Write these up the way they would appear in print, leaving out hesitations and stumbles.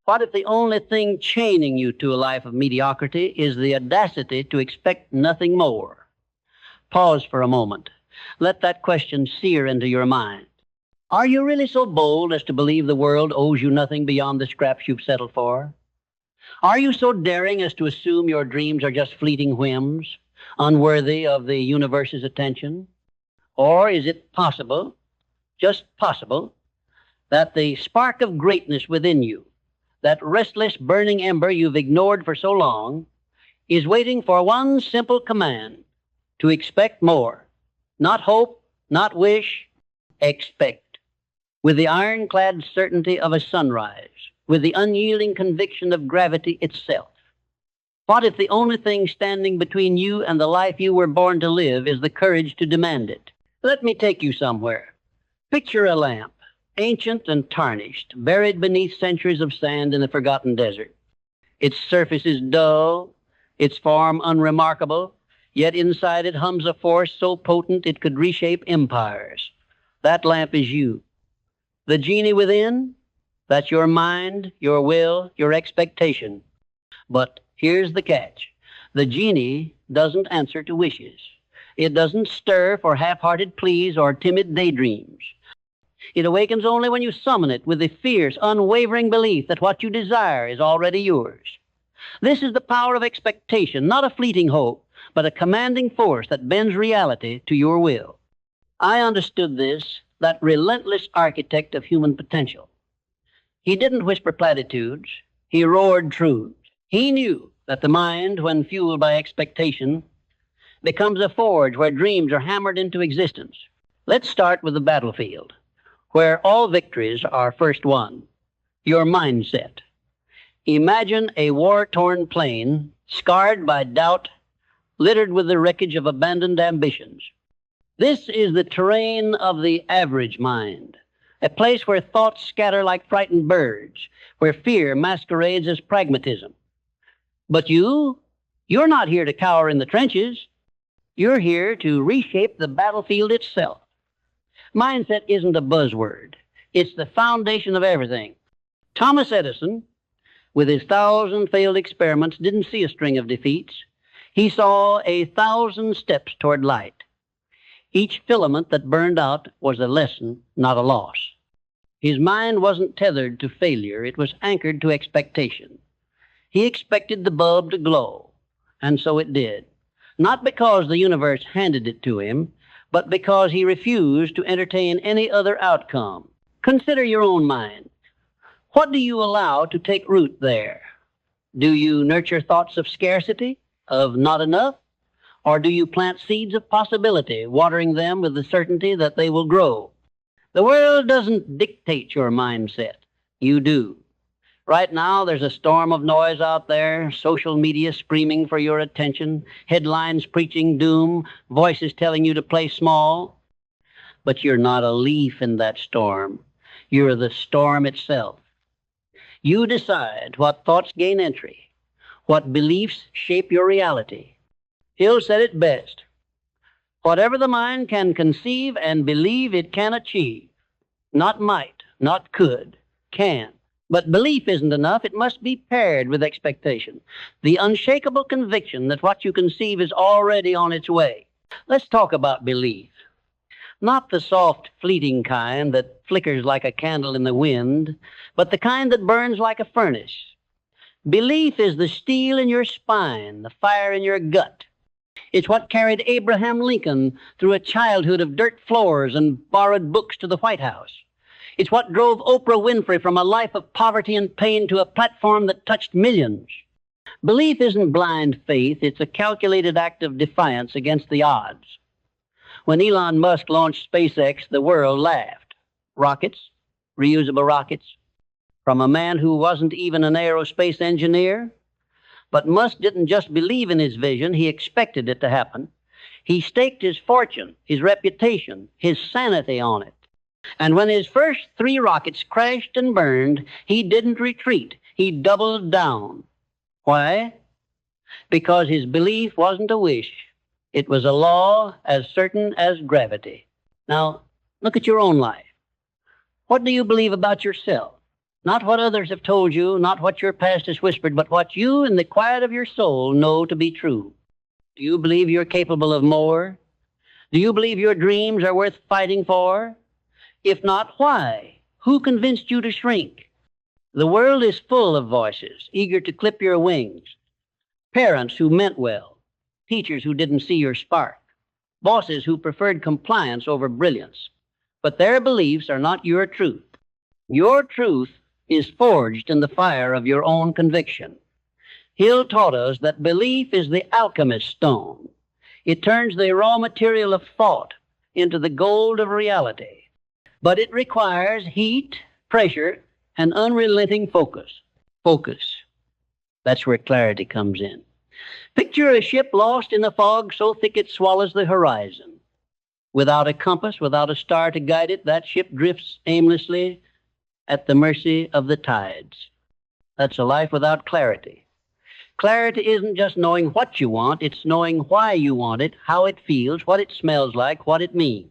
What if the only thing chaining you to a life of mediocrity is the audacity to expect nothing more? Pause for a moment. Let that question sear into your mind. Are you really so bold as to believe the world owes you nothing beyond the scraps you've settled for? Are you so daring as to assume your dreams are just fleeting whims, unworthy of the universe's attention? Or is it possible, just possible, that the spark of greatness within you, that restless burning ember you've ignored for so long, is waiting for one simple command: to expect more? Not hope, not wish, expect. With the ironclad certainty of a sunrise, with the unyielding conviction of gravity itself. What if the only thing standing between you and the life you were born to live is the courage to demand it? Let me take you somewhere. Picture a lamp, ancient and tarnished, buried beneath centuries of sand in a forgotten desert. Its surface is dull, its form unremarkable, yet inside it hums a force so potent it could reshape empires. That lamp is you. The genie within, that's your mind, your will, your expectation. But here's the catch. The genie doesn't answer to wishes. It doesn't stir for half-hearted pleas or timid daydreams. It awakens only when you summon it with the fierce, unwavering belief that what you desire is already yours. This is the power of expectation, not a fleeting hope, but a commanding force that bends reality to your will. I understood this, that relentless architect of human potential. He didn't whisper platitudes. He roared truths. He knew that the mind, when fueled by expectation, becomes a forge where dreams are hammered into existence. Let's start with the battlefield, where all victories are first won. Your mindset. Imagine a war-torn plain, scarred by doubt, littered with the wreckage of abandoned ambitions. This is the terrain of the average mind, a place where thoughts scatter like frightened birds, where fear masquerades as pragmatism. But you're not here to cower in the trenches. You're here to reshape the battlefield itself. Mindset isn't a buzzword. It's the foundation of everything. Thomas Edison, with his 1,000 failed experiments, didn't see a string of defeats. He saw 1,000 steps toward light. Each filament that burned out was a lesson, not a loss. His mind wasn't tethered to failure. It was anchored to expectation. He expected the bulb to glow, and so it did. Not because the universe handed it to him, but because he refused to entertain any other outcome. Consider your own mind. What do you allow to take root there? Do you nurture thoughts of scarcity, of not enough? Or do you plant seeds of possibility, watering them with the certainty that they will grow? The world doesn't dictate your mindset. You do. Right now, there's a storm of noise out there, social media screaming for your attention, headlines preaching doom, voices telling you to play small. But you're not a leaf in that storm. You're the storm itself. You decide what thoughts gain entry, what beliefs shape your reality. Hill said it best. Whatever the mind can conceive and believe it can achieve. Not might, not could, can. But belief isn't enough. It must be paired with expectation. The unshakable conviction that what you conceive is already on its way. Let's talk about belief. Not the soft, fleeting kind that flickers like a candle in the wind, but the kind that burns like a furnace. Belief is the steel in your spine, the fire in your gut. It's what carried Abraham Lincoln through a childhood of dirt floors and borrowed books to the White House. It's what drove Oprah Winfrey from a life of poverty and pain to a platform that touched millions. Belief isn't blind faith. It's a calculated act of defiance against the odds. When Elon Musk launched SpaceX, the world laughed. Rockets, reusable rockets, from a man who wasn't even an aerospace engineer. But Musk didn't just believe in his vision, he expected it to happen. He staked his fortune, his reputation, his sanity on it. And when his first 3 rockets crashed and burned, he didn't retreat. He doubled down. Why? Because his belief wasn't a wish. It was a law as certain as gravity. Now, look at your own life. What do you believe about yourself? Not what others have told you, not what your past has whispered, but what you in the quiet of your soul know to be true. Do you believe you're capable of more? Do you believe your dreams are worth fighting for? If not, why? Who convinced you to shrink? The world is full of voices, eager to clip your wings. Parents who meant well, teachers who didn't see your spark, bosses who preferred compliance over brilliance. But their beliefs are not your truth. Your truth is forged in the fire of your own conviction. Hill taught us that belief is the alchemist's stone. It turns the raw material of thought into the gold of reality. But it requires heat, pressure, and unrelenting focus. Focus. That's where clarity comes in. Picture a ship lost in a fog so thick it swallows the horizon. Without a compass, without a star to guide it, that ship drifts aimlessly at the mercy of the tides. That's a life without clarity. Clarity isn't just knowing what you want, it's knowing why you want it, how it feels, what it smells like, what it means.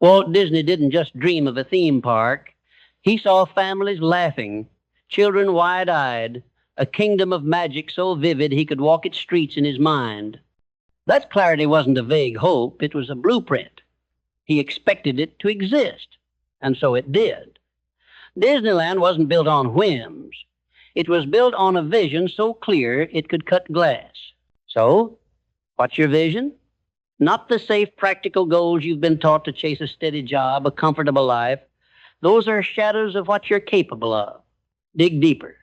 Walt Disney didn't just dream of a theme park. He saw families laughing, children wide-eyed, a kingdom of magic so vivid he could walk its streets in his mind. That clarity wasn't a vague hope, it was a blueprint. He expected it to exist, and so it did. Disneyland wasn't built on whims. It was built on a vision so clear it could cut glass. So, what's your vision? Not the safe, practical goals you've been taught to chase: a steady job, a comfortable life. Those are shadows of what you're capable of. Dig deeper.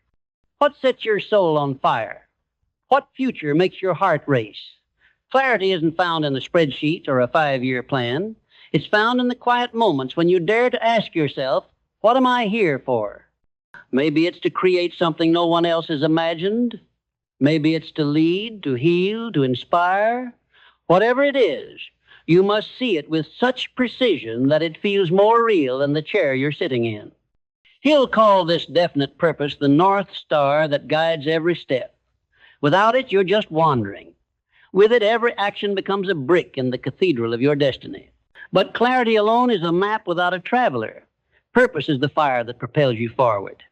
What sets your soul on fire? What future makes your heart race? Clarity isn't found in a spreadsheet or a 5-year plan. It's found in the quiet moments when you dare to ask yourself, what am I here for? Maybe it's to create something no one else has imagined. Maybe it's to lead, to heal, to inspire. Whatever it is, you must see it with such precision that it feels more real than the chair you're sitting in. He'll call this definite purpose the North Star that guides every step. Without it, you're just wandering. With it, every action becomes a brick in the cathedral of your destiny. But clarity alone is a map without a traveler. Purpose is the fire that propels you forward.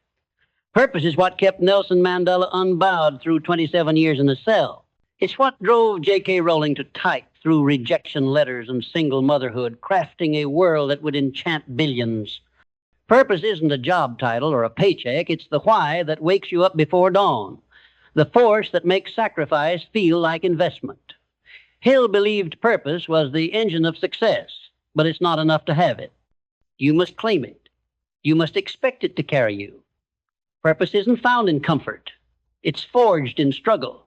Purpose is what kept Nelson Mandela unbowed through 27 years in a cell. It's what drove J.K. Rowling to type through rejection letters and single motherhood, crafting a world that would enchant billions. Purpose isn't a job title or a paycheck. It's the why that wakes you up before dawn, the force that makes sacrifice feel like investment. Hill believed purpose was the engine of success, but it's not enough to have it. You must claim it. You must expect it to carry you. Purpose isn't found in comfort. It's forged in struggle,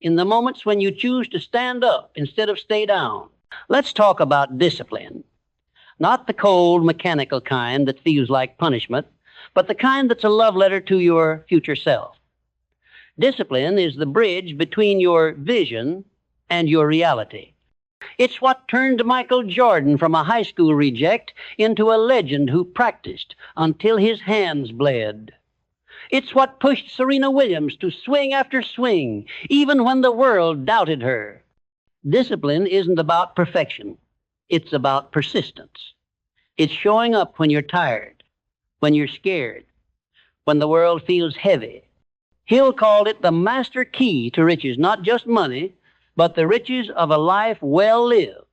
in the moments when you choose to stand up instead of stay down. Let's talk about discipline. Not the cold, mechanical kind that feels like punishment, but the kind that's a love letter to your future self. Discipline is the bridge between your vision and your reality. It's what turned Michael Jordan from a high school reject into a legend who practiced until his hands bled. It's what pushed Serena Williams to swing after swing, even when the world doubted her. Discipline isn't about perfection. It's about persistence. It's showing up when you're tired, when you're scared, when the world feels heavy. Hill called it the master key to riches, not just money, but the riches of a life well lived.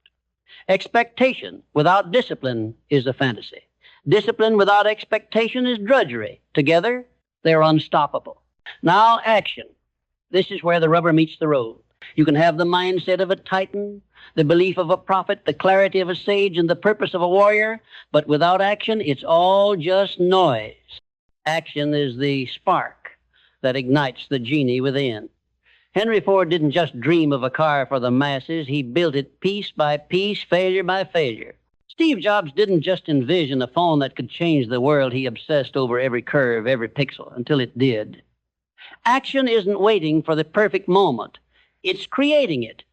Expectation without discipline is a fantasy. Discipline without expectation is drudgery. Together, they're unstoppable. Now, action. This is where the rubber meets the road. You can have the mindset of a titan, the belief of a prophet, the clarity of a sage, and the purpose of a warrior, but without action, it's all just noise. Action is the spark that ignites the genie within. Henry Ford didn't just dream of a car for the masses. He built it piece by piece, failure by failure. Steve Jobs didn't just envision a phone that could change the world. He obsessed over every curve, every pixel, until it did. Action isn't waiting for the perfect moment. It's creating it.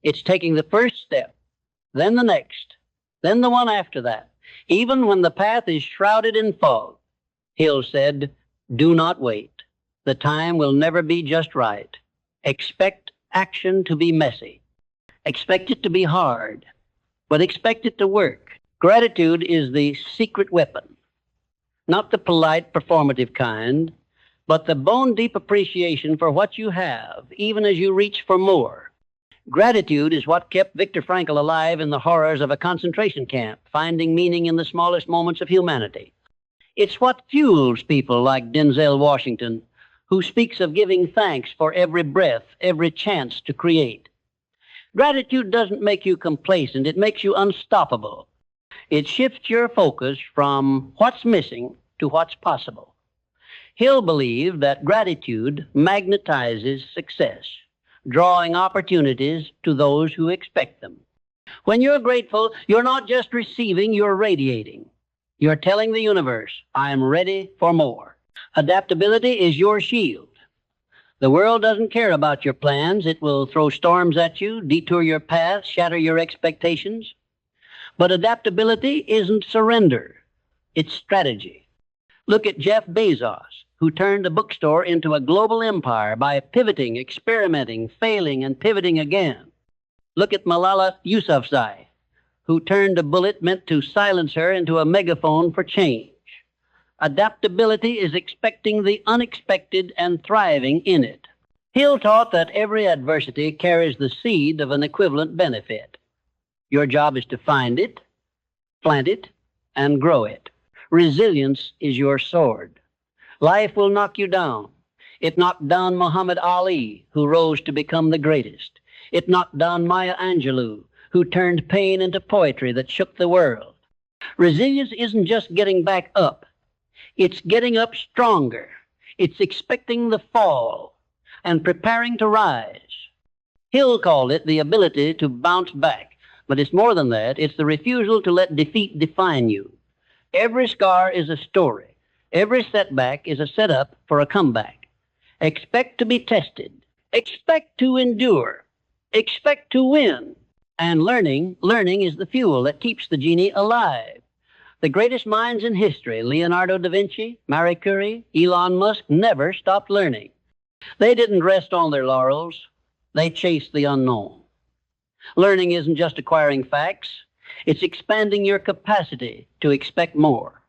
It's taking the first step, then the next, then the one after that, even when the path is shrouded in fog. Hill said, "Do not wait. The time will never be just right. Expect action to be messy. Expect it to be hard, but expect it to work." Gratitude is the secret weapon. Not the polite, performative kind, but the bone-deep appreciation for what you have, even as you reach for more. Gratitude is what kept Viktor Frankl alive in the horrors of a concentration camp, finding meaning in the smallest moments of humanity. It's what fuels people like Denzel Washington, who speaks of giving thanks for every breath, every chance to create. Gratitude doesn't make you complacent, it makes you unstoppable. It shifts your focus from what's missing to what's possible. Hill believed that gratitude magnetizes success, drawing opportunities to those who expect them. When you're grateful, you're not just receiving, you're radiating. You're telling the universe, I'm ready for more. Adaptability is your shield. The world doesn't care about your plans. It will throw storms at you, detour your path, shatter your expectations. But adaptability isn't surrender. It's strategy. Look at Jeff Bezos, who turned a bookstore into a global empire by pivoting, experimenting, failing, and pivoting again. Look at Malala Yousafzai, who turned a bullet meant to silence her into a megaphone for change. Adaptability is expecting the unexpected and thriving in it. Hill taught that every adversity carries the seed of an equivalent benefit. Your job is to find it, plant it, and grow it. Resilience is your sword. Life will knock you down. It knocked down Muhammad Ali, who rose to become the greatest. It knocked down Maya Angelou, who turned pain into poetry that shook the world. Resilience isn't just getting back up. It's getting up stronger. It's expecting the fall and preparing to rise. Hill called it the ability to bounce back, but it's more than that. It's the refusal to let defeat define you. Every scar is a story. Every setback is a setup for a comeback. Expect to be tested. Expect to endure. Expect to win. And learning is the fuel that keeps the genie alive. The greatest minds in history, Leonardo da Vinci, Marie Curie, Elon Musk, never stopped learning. They didn't rest on their laurels. They chased the unknown. Learning isn't just acquiring facts. It's expanding your capacity to expect more.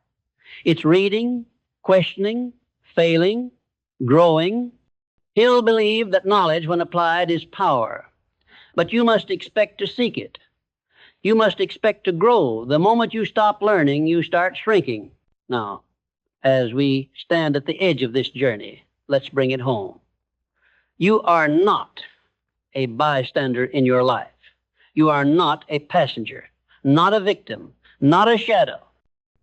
It's reading, questioning, failing, growing. Hill believed that knowledge, when applied, is power. But you must expect to seek it. You must expect to grow. The moment you stop learning, you start shrinking. Now, as we stand at the edge of this journey, let's bring it home. You are not a bystander in your life. You are not a passenger, not a victim, not a shadow.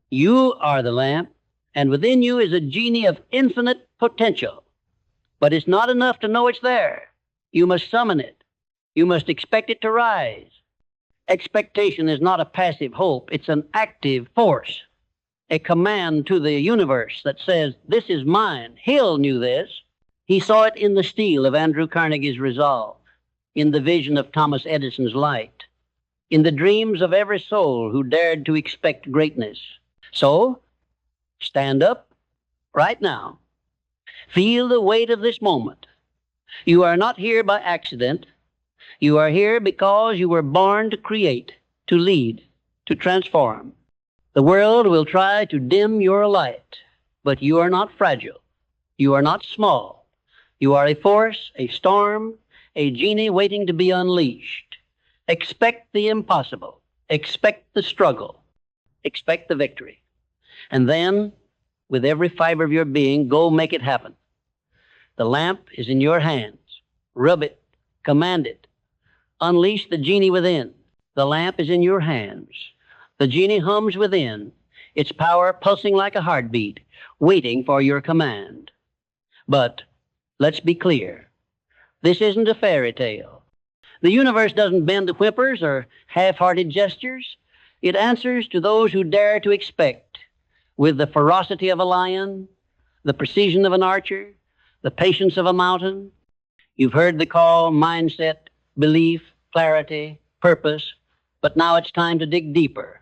You are the lamp, and within you is a genie of infinite potential. But it's not enough to know it's there. You must summon it. You must expect it to rise. Expectation is not a passive hope. It's an active force, a command to the universe that says, this is mine. Hill knew this. He saw it in the steel of Andrew Carnegie's resolve, in the vision of Thomas Edison's light, in the dreams of every soul who dared to expect greatness. So, stand up right now. Feel the weight of this moment. You are not here by accident. You are here because you were born to create, to lead, to transform. The world will try to dim your light, but you are not fragile. You are not small. You are a force, a storm, a genie waiting to be unleashed. Expect the impossible. Expect the struggle. Expect the victory. And then, with every fiber of your being, go make it happen. The lamp is in your hands. Rub it. Command it. Unleash the genie within. The lamp is in your hands. The genie hums within, its power pulsing like a heartbeat, waiting for your command. But let's be clear. This isn't a fairy tale. The universe doesn't bend to whimpers or half-hearted gestures. It answers to those who dare to expect, with the ferocity of a lion, the precision of an archer, the patience of a mountain. You've heard the call, mindset, belief, clarity, purpose, but now it's time to dig deeper,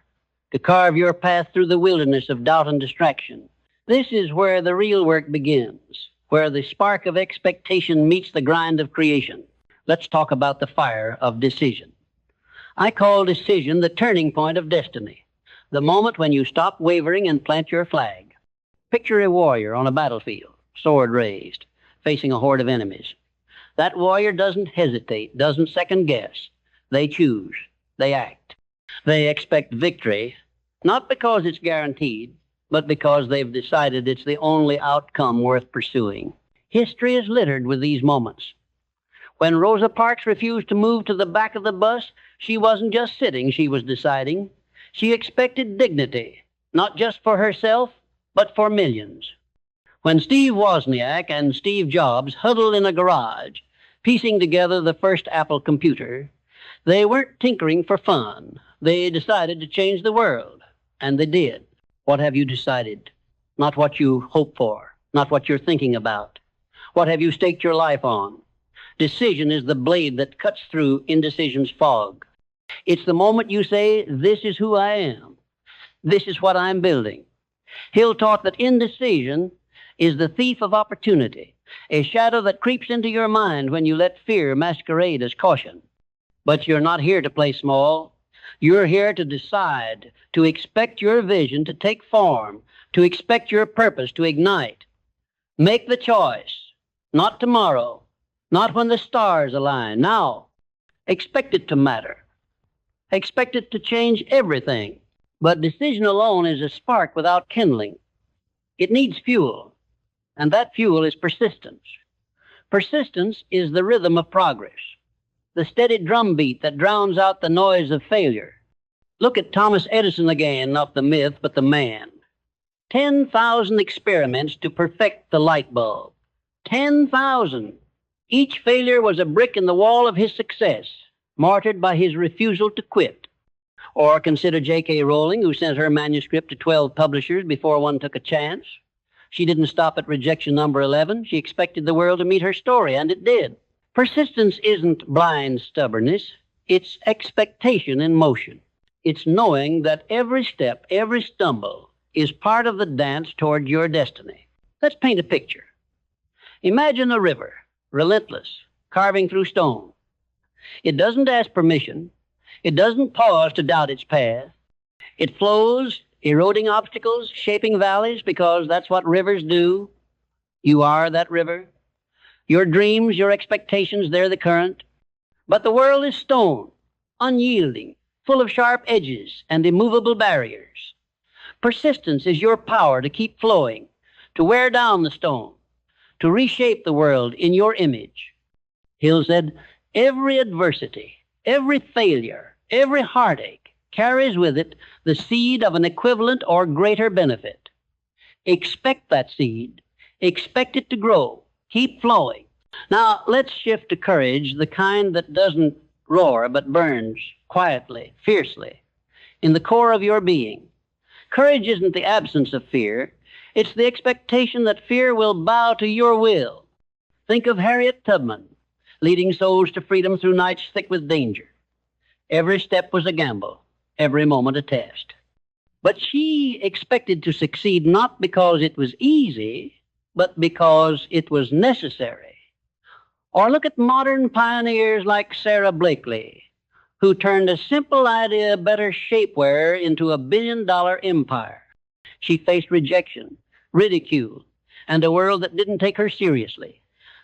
to carve your path through the wilderness of doubt and distraction. This is where the real work begins, where the spark of expectation meets the grind of creation. Let's talk about the fire of decision. I call decision the turning point of destiny, the moment when you stop wavering and plant your flag. Picture a warrior on a battlefield, sword raised, facing a horde of enemies. That warrior doesn't hesitate, doesn't second guess. They choose. They act. They expect victory, not because it's guaranteed, but because they've decided it's the only outcome worth pursuing. History is littered with these moments. When Rosa Parks refused to move to the back of the bus, she wasn't just sitting, she was deciding. She expected dignity, not just for herself, but for millions. When Steve Wozniak and Steve Jobs huddled in a garage, piecing together the first Apple computer, they weren't tinkering for fun. They decided to change the world, and they did. What have you decided? Not what you hope for, not what you're thinking about. What have you staked your life on? Decision is the blade that cuts through indecision's fog. It's the moment you say, this is who I am. This is what I'm building. Hill taught that indecision is the thief of opportunity, a shadow that creeps into your mind when you let fear masquerade as caution. But you're not here to play small. You're here to decide, to expect your vision to take form, to expect your purpose to ignite. Make the choice, not tomorrow, not when the stars align. Now, expect it to matter. Expect it to change everything. But decision alone is a spark without kindling. It needs fuel, and that fuel is persistence. Persistence is the rhythm of progress, the steady drumbeat that drowns out the noise of failure. Look at Thomas Edison again, not the myth, but the man. 10,000 experiments to perfect the light bulb. 10,000. Each failure was a brick in the wall of his success, martyred by his refusal to quit. Or consider J.K. Rowling, who sent her manuscript to 12 publishers before one took a chance. She didn't stop at rejection number 11. She expected the world to meet her story, and it did. Persistence isn't blind stubbornness. It's expectation in motion. It's knowing that every step, every stumble is part of the dance toward your destiny. Let's paint a picture. Imagine a river, relentless, carving through stone. It doesn't ask permission. It doesn't pause to doubt its path. It flows, eroding obstacles, shaping valleys, because that's what rivers do. You are that river. Your dreams, your expectations, they're the current. But the world is stone, unyielding, full of sharp edges and immovable barriers. Persistence is your power to keep flowing, to wear down the stone, to reshape the world in your image. Hill said, every adversity, every failure, every heartache carries with it the seed of an equivalent or greater benefit. Expect that seed. Expect it to grow. Keep flowing. Now, let's shift to courage, the kind that doesn't roar but burns quietly, fiercely, in the core of your being. Courage isn't the absence of fear. It's the expectation that fear will bow to your will. Think of Harriet Tubman, leading souls to freedom through nights thick with danger. Every step was a gamble, every moment a test. But she expected to succeed not because it was easy, but because it was necessary. Or look at modern pioneers like Sarah Blakely, who turned a simple idea of better shapewear into a billion-dollar empire. She faced rejection, ridicule, and a world that didn't take her seriously.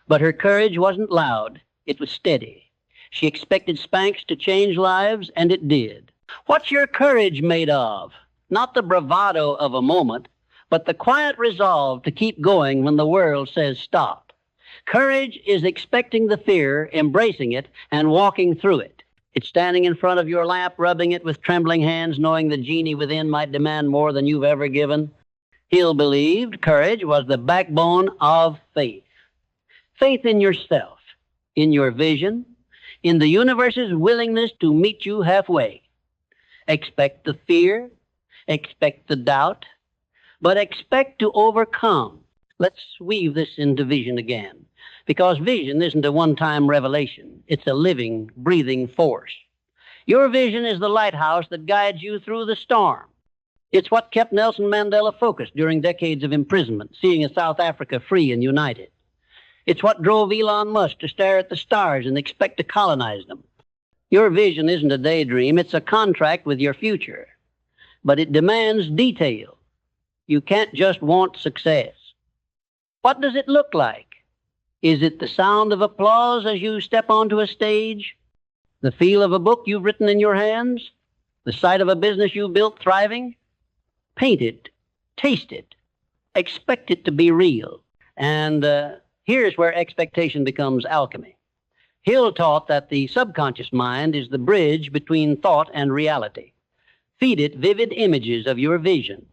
But her courage wasn't loud. It was steady. She expected Spanx to change lives, and it did. What's your courage made of? Not the bravado of a moment, but the quiet resolve to keep going when the world says stop. Courage is expecting the fear, embracing it, and walking through it. It's standing in front of your lamp, rubbing it with trembling hands, knowing the genie within might demand more than you've ever given. Hill believed courage was the backbone of faith. Faith in yourself, in your vision, in the universe's willingness to meet you halfway. Expect the fear, expect the doubt, but expect to overcome. Let's weave this into vision again, because vision isn't a one-time revelation. It's a living, breathing force. Your vision is the lighthouse that guides you through the storm. It's what kept Nelson Mandela focused during decades of imprisonment, seeing a South Africa free and united. It's what drove Elon Musk to stare at the stars and expect to colonize them. Your vision isn't a daydream, it's a contract with your future. But it demands detail. You can't just want success. What does it look like? Is it the sound of applause as you step onto a stage? The feel of a book you've written in your hands? The sight of a business you've built thriving? Paint it. Taste it. Expect it to be real. And here's where expectation becomes alchemy. Hill taught that the subconscious mind is the bridge between thought and reality. Feed it vivid images of your vision,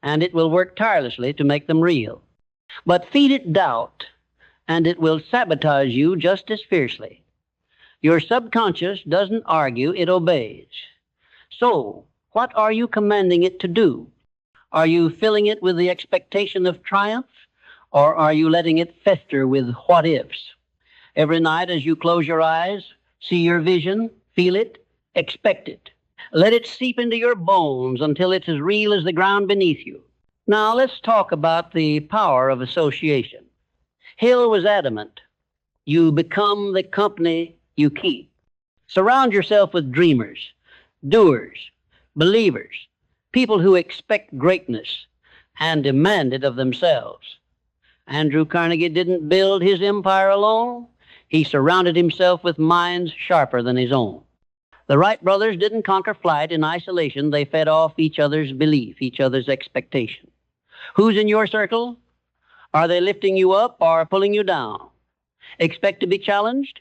and it will work tirelessly to make them real. But feed it doubt, and it will sabotage you just as fiercely. Your subconscious doesn't argue, it obeys. So, what are you commanding it to do? Are you filling it with the expectation of triumph, or are you letting it fester with what-ifs? Every night as you close your eyes, see your vision, feel it, expect it. Let it seep into your bones until it's as real as the ground beneath you. Now, let's talk about the power of association. Hill was adamant. You become the company you keep. Surround yourself with dreamers, doers, believers, people who expect greatness and demand it of themselves. Andrew Carnegie didn't build his empire alone. He surrounded himself with minds sharper than his own. The Wright brothers didn't conquer flight in isolation. They fed off each other's belief, each other's expectation. Who's in your circle? Are they lifting you up or pulling you down? Expect to be challenged.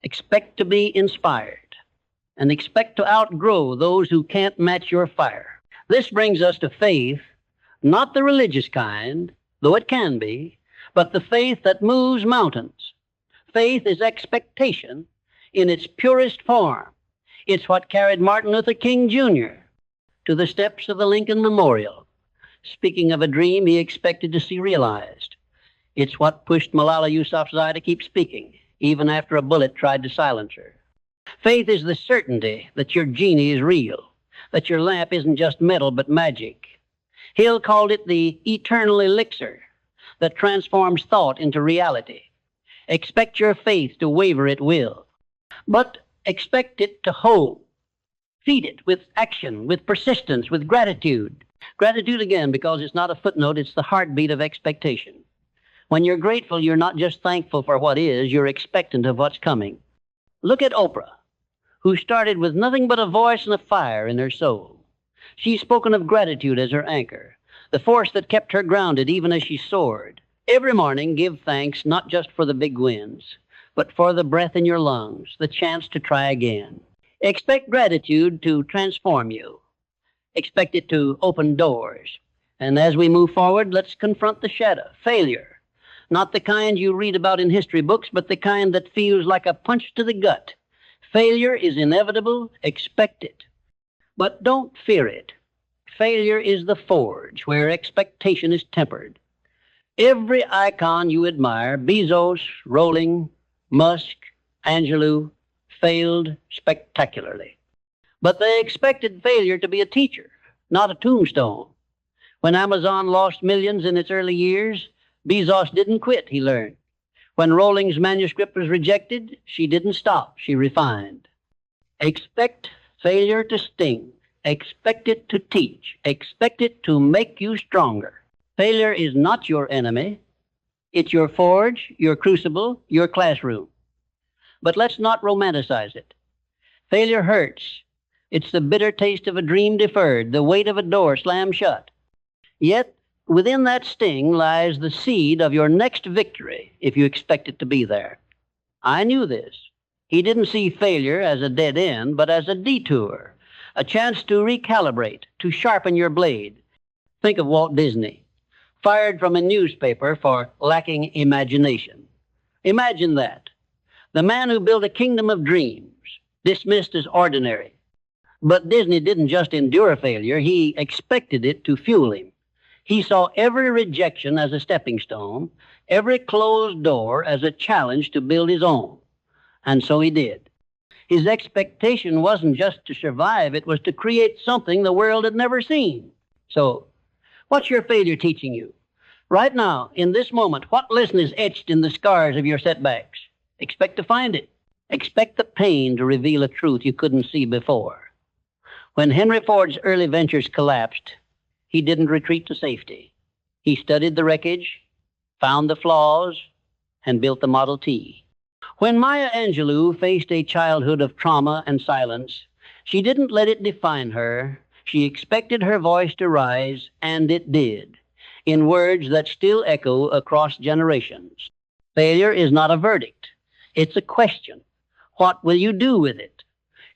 Expect to be inspired. And expect to outgrow those who can't match your fire. This brings us to faith, not the religious kind, though it can be, but the faith that moves mountains. Faith is expectation in its purest form. It's what carried Martin Luther King Jr. to the steps of the Lincoln Memorial, speaking of a dream he expected to see realized. It's what pushed Malala Yousafzai to keep speaking, even after a bullet tried to silence her. Faith is the certainty that your genie is real, that your lamp isn't just metal but magic. Hill called it the eternal elixir that transforms thought into reality. Expect your faith to waver at will, but expect it to hold. Feed it with action, with persistence, with gratitude. Gratitude again, because it's not a footnote, it's the heartbeat of expectation. When you're grateful, you're not just thankful for what is, you're expectant of what's coming. Look at Oprah, who started with nothing but a voice and a fire in her soul. She's spoken of gratitude as her anchor, the force that kept her grounded even as she soared. Every morning, give thanks not just for the big wins, but for the breath in your lungs, the chance to try again. Expect gratitude to transform you. Expect it to open doors. And as we move forward, let's confront the shadow, failure. Not the kind you read about in history books, but the kind that feels like a punch to the gut. Failure is inevitable. Expect it. But don't fear it. Failure is the forge where expectation is tempered. Every icon you admire, Bezos, Rowling, Musk, Angelou, failed spectacularly. But they expected failure to be a teacher, not a tombstone. When Amazon lost millions in its early years, Bezos didn't quit, he learned. When Rowling's manuscript was rejected, she didn't stop, she refined. Expect failure to sting. Expect it to teach. Expect it to make you stronger. Failure is not your enemy. It's your forge, your crucible, your classroom. But let's not romanticize it. Failure hurts. It's the bitter taste of a dream deferred, the weight of a door slammed shut. Yet, within that sting lies the seed of your next victory, if you expect it to be there. I knew this. He didn't see failure as a dead end, but as a detour, a chance to recalibrate, to sharpen your blade. Think of Walt Disney, fired from a newspaper for lacking imagination. Imagine that. The man who built a kingdom of dreams, dismissed as ordinary. But Disney didn't just endure failure, he expected it to fuel him. He saw every rejection as a stepping stone, every closed door as a challenge to build his own. And so he did. His expectation wasn't just to survive, it was to create something the world had never seen. So, what's your failure teaching you? Right now, in this moment, what lesson is etched in the scars of your setbacks? Expect to find it. Expect the pain to reveal a truth you couldn't see before. When Henry Ford's early ventures collapsed, he didn't retreat to safety. He studied the wreckage, found the flaws, and built the Model T. When Maya Angelou faced a childhood of trauma and silence, she didn't let it define her. She expected her voice to rise, and it did, in words that still echo across generations. Failure is not a verdict. It's a question. What will you do with it?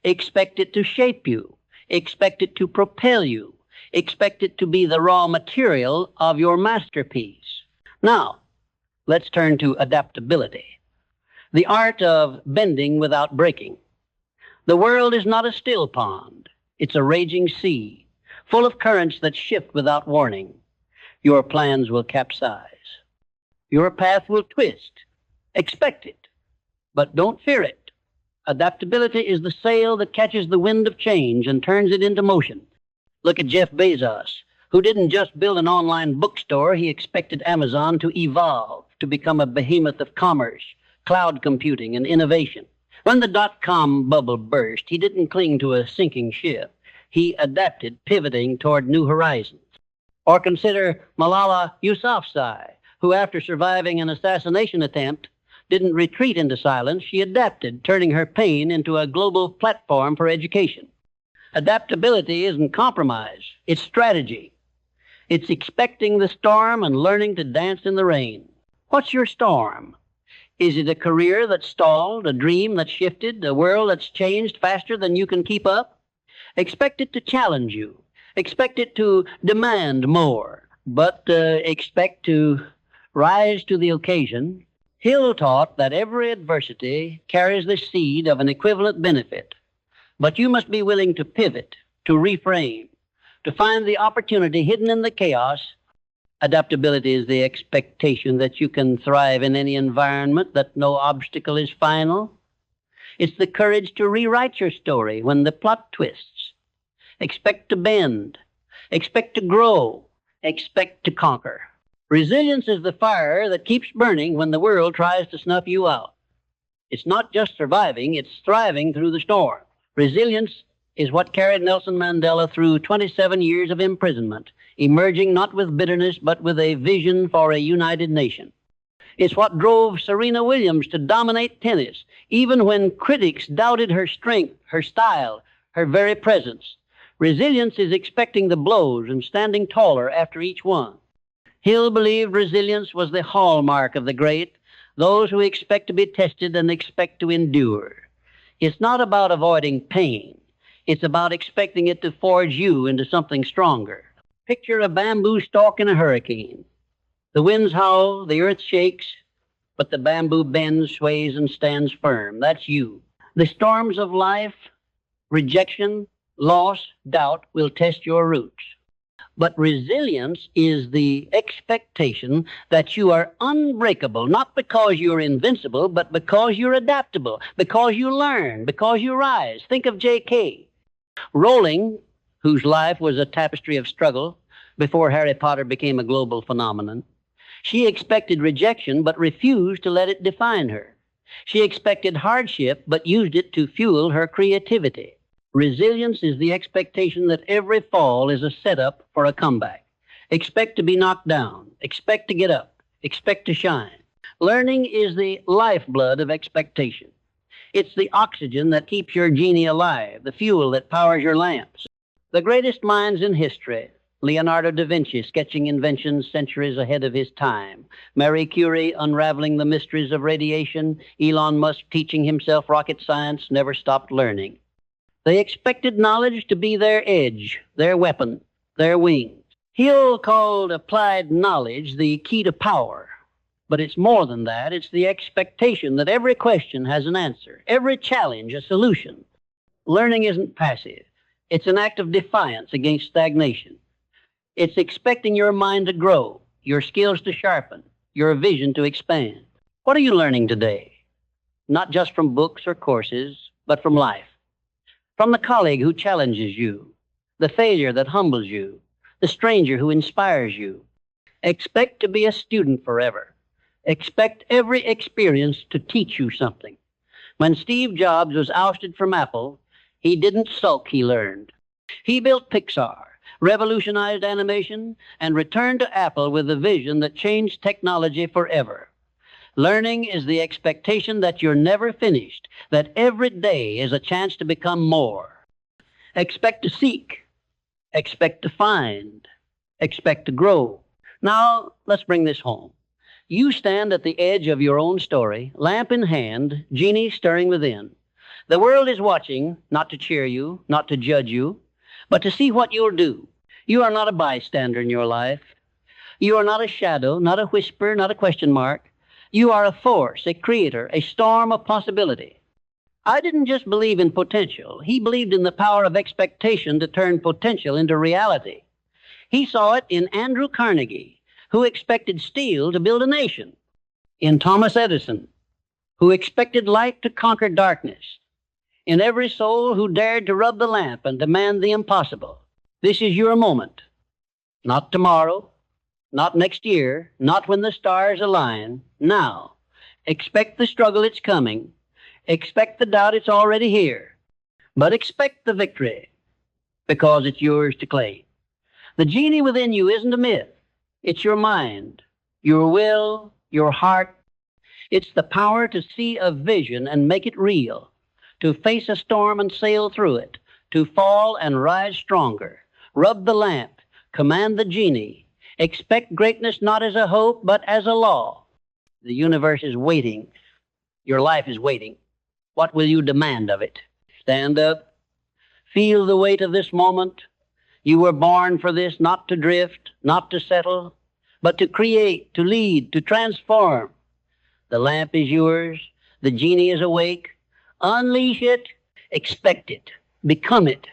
Expect it to shape you. Expect it to propel you. Expect it to be the raw material of your masterpiece. Now, let's turn to adaptability, the art of bending without breaking. The world is not a still pond. It's a raging sea, full of currents that shift without warning. Your plans will capsize. Your path will twist. Expect it, but don't fear it. Adaptability is the sail that catches the wind of change and turns it into motion. Look at Jeff Bezos, who didn't just build an online bookstore. He expected Amazon to evolve, to become a behemoth of commerce, cloud computing, and innovation. When the dot-com bubble burst, he didn't cling to a sinking ship. He adapted, pivoting toward new horizons. Or consider Malala Yousafzai, who, after surviving an assassination attempt, didn't retreat into silence. She adapted, turning her pain into a global platform for education. Adaptability isn't compromise. It's strategy. It's expecting the storm and learning to dance in the rain. What's your storm? Is it a career that's stalled, a dream that's shifted, a world that's changed faster than you can keep up? Expect it to challenge you. Expect it to demand more, but expect to rise to the occasion. Hill taught that every adversity carries the seed of an equivalent benefit, but you must be willing to pivot, to reframe, to find the opportunity hidden in the chaos. Adaptability is the expectation that you can thrive in any environment, that no obstacle is final. It's the courage to rewrite your story when the plot twists. Expect to bend. Expect to grow. Expect to conquer. Resilience is the fire that keeps burning when the world tries to snuff you out. It's not just surviving, it's thriving through the storm. Resilience is what carried Nelson Mandela through 27 years of imprisonment, emerging not with bitterness, but with a vision for a united nation. It's what drove Serena Williams to dominate tennis, even when critics doubted her strength, her style, her very presence. Resilience is expecting the blows and standing taller after each one. Hill believed resilience was the hallmark of the great, those who expect to be tested and expect to endure. It's not about avoiding pain. It's about expecting it to forge you into something stronger. Picture a bamboo stalk in a hurricane. The winds howl, the earth shakes, but the bamboo bends, sways, and stands firm. That's you. The storms of life, rejection, loss, doubt will test your roots. But resilience is the expectation that you are unbreakable, not because you're invincible, but because you're adaptable, because you learn, because you rise. Think of J.K. Rowling, whose life was a tapestry of struggle before Harry Potter became a global phenomenon. She expected rejection, but refused to let it define her. She expected hardship, but used it to fuel her creativity. Resilience is the expectation that every fall is a setup for a comeback. Expect to be knocked down. Expect to get up. Expect to shine. Learning is the lifeblood of expectation. It's the oxygen that keeps your genie alive, the fuel that powers your lamps. The greatest minds in history, Leonardo da Vinci sketching inventions centuries ahead of his time, Marie Curie unraveling the mysteries of radiation, Elon Musk teaching himself rocket science, never stopped learning. They expected knowledge to be their edge, their weapon, their wings. Hill called applied knowledge the key to power. But it's more than that. It's the expectation that every question has an answer, every challenge a solution. Learning isn't passive. It's an act of defiance against stagnation. It's expecting your mind to grow, your skills to sharpen, your vision to expand. What are you learning today? Not just from books or courses, but from life. From the colleague who challenges you, the failure that humbles you, the stranger who inspires you. Expect to be a student forever. Expect every experience to teach you something. When Steve Jobs was ousted from Apple, he didn't sulk, he learned. He built Pixar, revolutionized animation, and returned to Apple with a vision that changed technology forever. Learning is the expectation that you're never finished, that every day is a chance to become more. Expect to seek, expect to find, expect to grow. Now, let's bring this home. You stand at the edge of your own story, lamp in hand, genie stirring within. The world is watching, not to cheer you, not to judge you, but to see what you'll do. You are not a bystander in your life. You are not a shadow, not a whisper, not a question mark. You are a force, a creator, a storm of possibility. I didn't just believe in potential. He believed in the power of expectation to turn potential into reality. He saw it in Andrew Carnegie, who expected steel to build a nation, in Thomas Edison, who expected light to conquer darkness, in every soul who dared to rub the lamp and demand the impossible. This is your moment. Not tomorrow, not next year, not when the stars align. Now, expect the struggle, it's coming. Expect the doubt, it's already here. But expect the victory, because it's yours to claim. The genie within you isn't a myth. It's your mind, your will, your heart. It's the power to see a vision and make it real, to face a storm and sail through it, to fall and rise stronger. Rub the lamp, command the genie. Expect greatness not as a hope, but as a law. The universe is waiting. Your life is waiting. What will you demand of it? Stand up. Feel the weight of this moment. You were born for this, not to drift, not to settle, but to create, to lead, to transform. The lamp is yours. The genie is awake. Unleash it. Expect it. Become it.